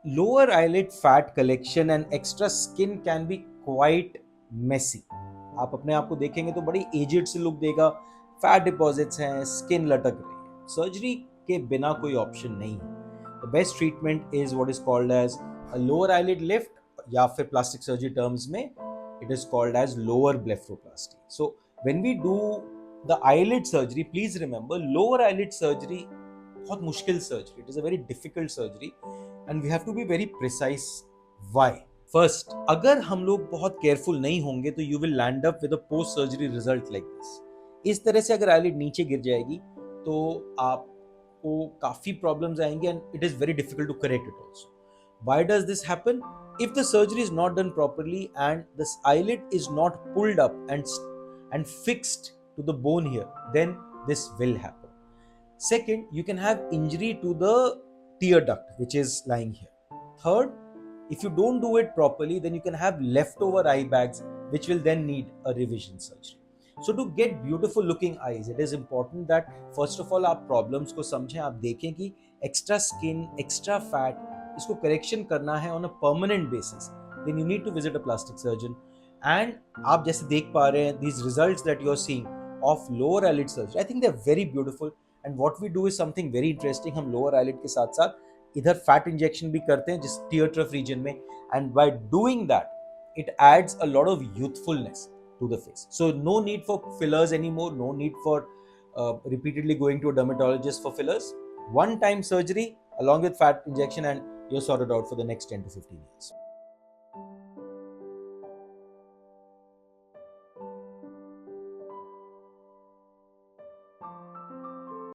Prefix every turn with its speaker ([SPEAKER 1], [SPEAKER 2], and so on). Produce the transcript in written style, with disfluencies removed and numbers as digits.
[SPEAKER 1] lower eyelid fat collection and extra skin can be quite messy. आप अपने आप को देखेंगे तो बड़ी एजिड से लुक देगा, फैट डिपॉजिट्स हैं, स्किन लटक रही है। सर्जरी के बिना कोई ऑप्शन नहीं है। The best treatment is what is called as a lower eyelid lift, या फिर प्लास्टिक सर्जरी टर्म्स में it is called as lower blepharoplasty. So when we do the eyelid surgery, please remember lower eyelid surgery बहुत मुश्किल surgery, it is a very difficult surgery and we have to be very precise. Why? First, अगर हम लोग बहुत careful नहीं होंगे तो you will land up with a post surgery result like this. इस तरह से अगर आईलिड नीचे गिर जाएगी तो आपको काफी प्रॉब्लम्स आएंगे and it is very difficult to correct it also. Why does this happen? If the surgery is not done properly and this eyelid is not pulled up and fixed to the bone here, then this will happen. Second, you can have injury to the tear duct which is lying here. Third, if you don't do it properly, then you can have leftover eye bags which will then need a revision surgery. So to get beautiful looking eyes, it is important that first of all आप problems को समझें, आप देखें कि extra skin, extra fat, इसको correction करना है on a permanent basis, then you need to visit a plastic surgeon. And आप जैसे देख पा रहे हैं, these results that you are seeing of lower eyelid surgery, I think they are very beautiful. And what we do is something very interesting. हम lower eyelid के साथ साथ इधर फैट इंजेक्शन भी करते हैं जिस टीयर ट्रफ रीजन में, and by doing that it adds a lot of youthfulness to the face. So no need for fillers anymore, no need for repeatedly going to a dermatologist for fillers. One time surgery along with fat injection and you're sorted out for the next 10 to 15 years.